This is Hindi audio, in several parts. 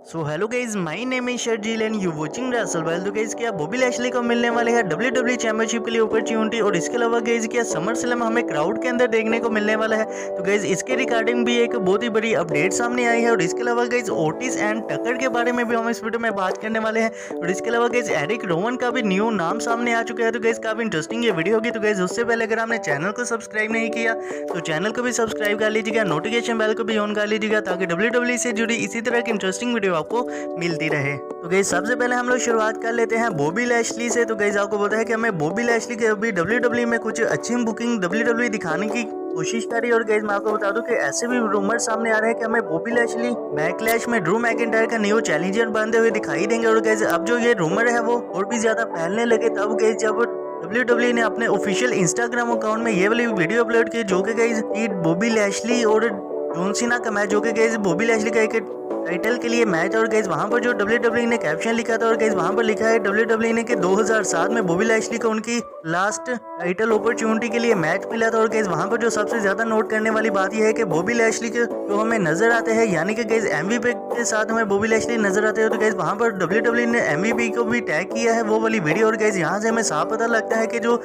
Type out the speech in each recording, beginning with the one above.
So hello guys, my name is Sharjeel and you watching Russell well. तो गाइज क्या बॉबी लैशली को मिलने वाले हैं WWE चैंपियनशिप के लिए अपॉर्चुनिटी, और इसके अलावा गाइज क्या समर स्लैम हमें क्राउड के अंदर देखने को मिलने वाला है। तो गाइज इसके रिगार्डिंग भी एक बहुत ही बड़ी अपडेट सामने आई है, और इसके अलावा गाइज ओटिस एंड टकर के बारे में भी हम इस वीडियो में बात करने वाले हैं। और इसके अलावा गाइज एरिक रोवन का भी न्यू नाम सामने आ चुका है। तो गाइज काफी इंटरेस्टिंग ये वीडियो होगी। तो गाइज उससे पहले अगर आपने चैनल को सब्सक्राइब नहीं किया तो चैनल को भी सब्सक्राइब कर लीजिएगा, नोटिफिकेशन बेल को भी ऑन कर लीजिएगा, ताकि WWE से जुड़ी इसी तरह की इंटरेस्टिंग वीडियो आपको मिलती रहे। तो गाइस सबसे पहले हम लोग शुरुआत कर लेते हैं बॉबी लैशली से। तो गाइस आपको पता है कि हमें बॉबी लैशली के अभी WWE में कुछ अच्छी बुकिंग WWE दिखाने की कोशिश करी, और गाइस मैं आपको बता दूं कि ऐसे भी रूमर सामने आ रहे हैं कि हमें बॉबी लैशली बैकलैश में ड्रू मैकिंटायर का न्यू चैलेंजर बनते हुए दिखाई देंगे। और गाइस अब जो ये रूमर है वो और भी ज्यादा फैलने लगे तब गाइस जब WWE ने अपने ऑफिशियल इंस्टाग्राम अकाउंट में ये वाली वीडियो अपलोड की, जो कि गाइस बॉबी लैशली और जॉन सीना का मैच, जो कि गाइस बॉबी लैशली का एक टाइटल के लिए मैच। और गाइस वहां पर जो WWE ने कैप्शन लिखा था, और गाइस वहां पर लिखा है WWE ने कि 2007 में बॉबी लैशली को उनकी लास्ट टाइटल अपॉर्चुनिटी के लिए मैच मिला था। और गाइस वहां पर जो सबसे ज्यादा नोट करने वाली बात यह है कि बॉबी लैशली के जो हमें नजर आते हैं, यानी कि गाइस MVP के साथ हमें बॉबी लैशली नजर आते हैं। तो गाइस वहां पर WWE ने MVP को भी टैग किया है वो वाली वीडियो। और गाइस यहाँ से हमें साफ पता लगता है कि जो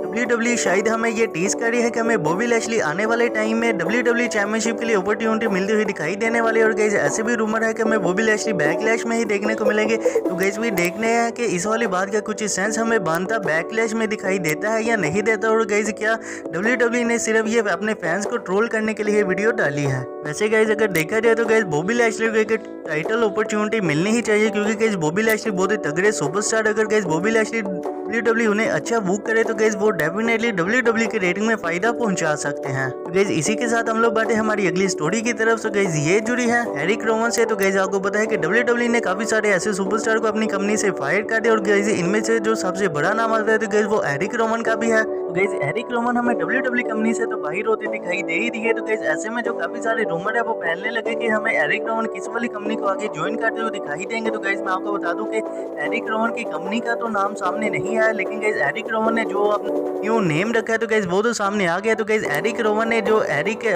WWE शायद हमें ये टीज कर रही है कि हमें बॉबी लैशली आने वाले टाइम में WWE चैंपियनशिप के लिए अपॉर्चुनिटी मिलती हुई दिखाई देने वाली है। और गाइस ऐसे भी रूमर है कि हमें बॉबी लैशली बैकलैश में ही देखने को मिलेंगे। तो गाइस भी देखने हैं कि इस वाली बात का कुछ सेंस हमें बनता बैकलैश में दिखाई देता है या नहीं देता। और गाइस क्या WWE ने सिर्फ ये अपने फैंस को ट्रोल करने के लिए वीडियो डाली है। वैसे गाइस अगर देखा जाए तो गाइस बॉबी लैशली को एक टाइटल अपॉर्चुनिटी मिलनी ही चाहिए, क्योंकि गाइस बॉबी लैशली बहुत ही तगड़े सुपरस्टार। अगर गाइस बॉबी लैशली WWE उन्हें अच्छा बुक करे तो गाइस वो डेफिनेटली WWE की रेटिंग में फायदा पहुंचा सकते हैं। तो गाइस इसी के साथ हम लोग बढ़े हमारी अगली स्टोरी की तरफ। तो गाइस ये जुड़ी है एरिक रोवन से। तो गाइस आपको पता है कि WWE ने काफी सारे ऐसे सुपरस्टार को अपनी कंपनी से फायर कर दिया, और गाइस इनमें से जो सबसे बड़ा नाम आता है तो गाइस वो एरिक रोवन का भी है। तो गाइस एरिक रोवन हमें WWE कंपनी से तो बाहर होते दिखाई दे ही रही है। तो गाइस ऐसे में जो काफी सारे रूमर है वो फैलने लगे कि हमें एरिक रोवन किस वाली कंपनी को आगे ज्वाइन करते हुए दिखाई देंगे। तो गाइस मैं आपको बता दूं कि एरिक रोवन की कंपनी का तो नाम सामने नहीं आया, लेकिन गाइस एरिक रोवन ने जो अपना न्यू नेम रखा है तो गाइस वो तो सामने आ गया। तो गाइस एरिक रोवन ने जो एरिक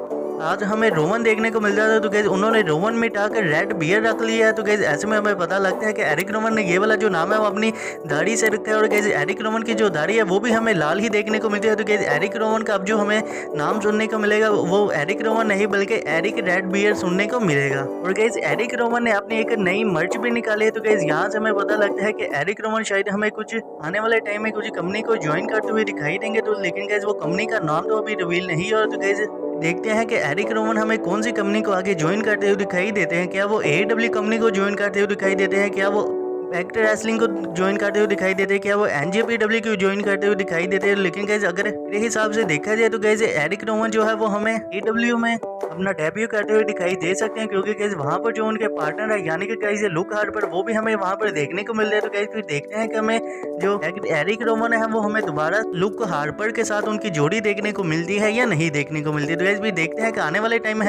आज हमें रोवन देखने को मिल रहा था, तो गाइस उन्होंने रोवन मिटाकर रेड बियर रख लिया है। तो गाइस ऐसे में हमें पता लगता है कि एरिक रोवन ने ये वाला जो नाम है वो अपनी दाढ़ी से रखा है, और गाइस एरिक रोवन की जो दाढ़ी है वो भी हमें लाल ही देखने को मिलती है। तो गाइस एरिक रोवन का अब जो हमें नाम सुनने को मिलेगा वो एरिक रोवन नहीं बल्कि एरिक रेड बियर सुनने को मिलेगा। और गाइस एरिक रोवन ने अपनी एक नई मर्च भी निकाली है। तो गाइस यहाँ से हमें पता लगता है कि एरिक रोवन शायद हमें कुछ आने वाले टाइम में कुछ कंपनी को ज्वाइन करते हुए दिखाई देंगे। तो लेकिन गाइस वो कंपनी का नाम तो अभी रिवील नहीं हुआ। तो गाइस देखते हैं कि एरिक रोवन हमें कौन सी कंपनी को आगे ज्वाइन करते हुए दिखाई देते हैं। क्या वो AEW कंपनी को ज्वाइन करते हुए दिखाई देते हैं, क्या वो इम्पैक्ट रेसलिंग को ज्वाइन करते हुए दिखाई देते हैं, क्या वो NJPW को ज्वाइन करते हुए दिखाई देते हैं। लेकिन गाइस अगर मेरे हिसाब से देखा जाए तो गाइस एरिक रोवन जो है वो हमें AEW में अपना डेब्यू करते हुए दिखाई दे सकते हैं, क्योंकि गाइस वहां पर जो उनके पार्टनर है यानी कि गाइस लुक हार्पर वो भी हमें वहां पर देखने को मिल रहे हैं। तो गाइस फिर देखते हैं कि हमें जो एरिक रोवन है वो हमें दोबारा लुक हार्पर के साथ उनकी जोड़ी देखने को मिलती है या नहीं देखने को मिलती है। तो गाइस भी देखते हैं कि आने वाले टाइम में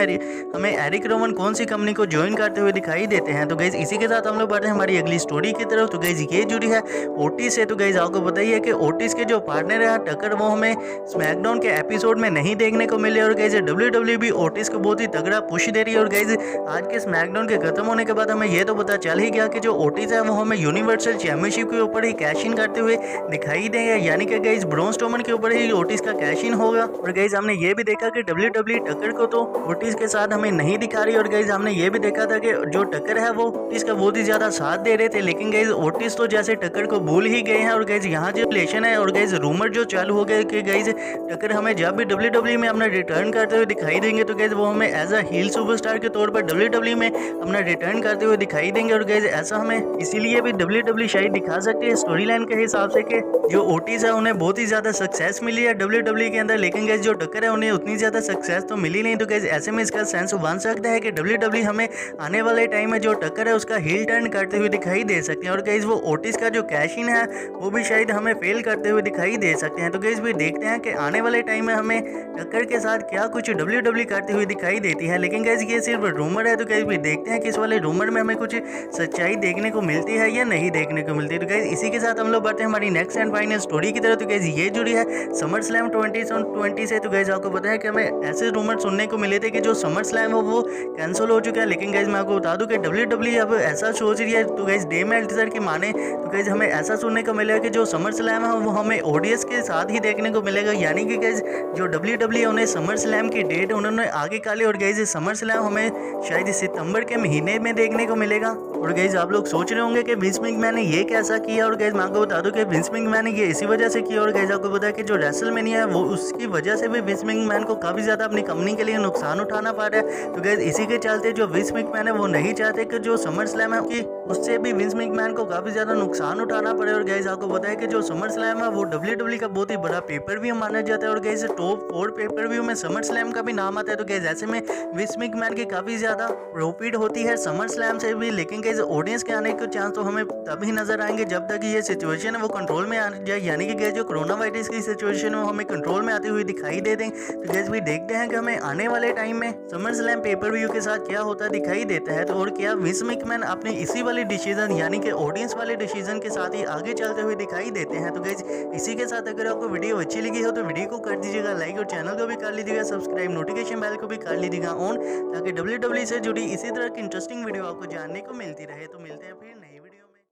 हमें एरिक रोवन कौन सी कंपनी को ज्वाइन करते हुए दिखाई देते हैं। तो गाइस इसी के साथ हम लोग बढ़ते हैं हमारी अगली स्टोरी की तरफ। तो गाइस ये जुड़ी है ओटिस से। तो गाइस आपको पता ही है कि ओटिस के जो पार्टनर है टकर वो हमें स्मैकडाउन के एपिसोड में नहीं देखने को मिले, और गाइस WWE भी ओटिस को बहुत ही तगड़ा पुश दे रही है। और गाइस आज के स्मैकडाउन के खत्म होने के बाद हमें ये तो पता चल ही गया कि जो ओटिस है वो हमें यूनिवर्सल चैंपियनशिप के ऊपर ही कैश इन करते हुए दिखाई देंगे, यानी कि गाइस ब्रॉन स्ट्रोमन के ऊपर ही ओटिस का कैश इन होगा। और गाइस हमने ये भी देखा कि WWE टकर को तो ओटिस के साथ हमें नहीं दिखा रही, और गाइस हमने ये भी देखा था कि जो टकर है वो ओटिस का बहुत ही ज्यादा साथ दे रहे थे। लेकिन गाइस ओटिस तो जैसे टक्कर को भूल ही गए हैं। और गाइस यहाँ जो रिलेशन है और गाइस रूमर जो चालू हो गए कि गाइस टक्कर हमें जब भी WWE में अपना रिटर्न करते हुए दिखाई देंगे तो गाइस वो हमें एज अ हील सुपरस्टार के तौर पर WWE में अपना रिटर्न करते हुए दिखाई देंगे। और गाइस ऐसा हमें इसीलिए भी WWE शायद दिखा सकती है स्टोरी लाइन के हिसाब से कि जो ओटिस है उन्हें बहुत ही ज्यादा सक्सेस मिली है WWE के अंदर, लेकिन गाइस जो टक्कर है उन्हें उतनी ज्यादा सक्सेस तो मिली नहीं। तो गाइस ऐसे में इसका सेंस बन सकता है कि WWE हमें आने वाले टाइम में जो टक्कर है उसका हील टर्न करते हुए दिखाई दे सकते हैं। और गाइस वो ओटिस का जो कैश इन है वो भी शायद हमें फेल करते हुए दिखाई दे सकते हैं। तो गाइस भी देखते हैं कि आने वाले टाइम में हमें टक्कर के साथ क्या कुछ WWE करती हुई दिखाई देती है। लेकिन गाइस ये सिर्फ रूमर है, तो गाइस भी देखते हैं कि इस वाले रूमर में हमें कुछ सच्चाई देखने को मिलती है या नहीं देखने को मिलती है। तो गाइस इसी के साथ हम लोग बढ़ते हैं हमारी नेक्स्ट एंड फाइनल स्टोरी की तरफ। तो गाइस ये जुड़ी है समर स्लैम 2020 से। तो गाइस आपको पता है कि हमें ऐसे रूमर सुनने को मिले थे कि जो समर स्लैम हो वो कैंसिल हो चुका है। लेकिन गाइस मैं आपको बता दूं कि WWE अब ऐसा सोच रही है, तो गाइस डे मेल्टजर की माने तो गाइस हमें ऐसा सुनने को मिलेगा कि जो समर स्लैम है वो हमें ऑडियंस के साथ ही देखने को मिलेगा। यानी कि गाइस जो WWE उन्हें समर स्लैम की डेट उन्होंने आगे काली, और गाइस समर स्लैम हमें शायद सितंबर के महीने में देखने को मिलेगा। और गाइस आप लोग सोच रहे होंगे कि विंस मैकमैन ने ये कैसा किया, और गाइस मैं आपको बता दूं कि विंस मैकमैन ने ये इसी वजह से किया। और गाइस आपको पता है कि जो रेसलमेनिया है वो उसकी वजह से भी विंस मैकमैन को काफ़ी ज़्यादा अपनी कंपनी के लिए नुकसान उठाना पड़ रहा है। तो गाइस इसी के चलते जो विंस मैकमैन है वो नहीं चाहते कि जो समर स्लैम है कि उससे भी विंस मैकमैन को काफ़ी ज़्यादा नुकसान उठाना पड़े। और गाइस आपको पता है कि जो समर स्लैम है वो WWE का बहुत ही बड़ा पेपर व्यू माना जाता है। और गाइस टॉप 4 पेपर व्यू में समर स्लैम का भी नाम आता है। तो गाइस ऐसे में विंस मैकमैन की काफ़ी ज़्यादा प्रॉफिट होती है समर स्लैम से भी। लेकिन गाइस ऑडियंस के आने के चांस तो हमें तभी नजर आएंगे जब तक ये सिचुएशन है वो कंट्रोल में आ जाए। यानी कि गाइस जो कोरोना वायरस की सिचुएशन है वो हमें कंट्रोल में आती हुई दिखाई दे दें। तो गाइस भी देखते हैं कि हमें आने वाले टाइम में समर स्लैम पेपर व्यू के साथ क्या होता दिखाई देता है। तो और क्या विंस मैकमैन अपने इसी वाले डिसीजन यानी कि ऑडियंस वाले डिसीजन के साथ ही आगे चलते हुए दिखाई देते हैं। तो गाइस इसी के साथ अगर आपको वीडियो अच्छी लगी हो तो वीडियो को कर दीजिएगा लाइक, और चैनल को भी कर लीजिएगा सब्सक्राइब, नोटिफिकेशन बेल को भी कर लीजिएगा ऑन, ताकि WWE से जुड़ी इसी तरह की इंटरेस्टिंग वीडियो आपको जानने को मिलती रहे। तो मिलते हैं फिर नई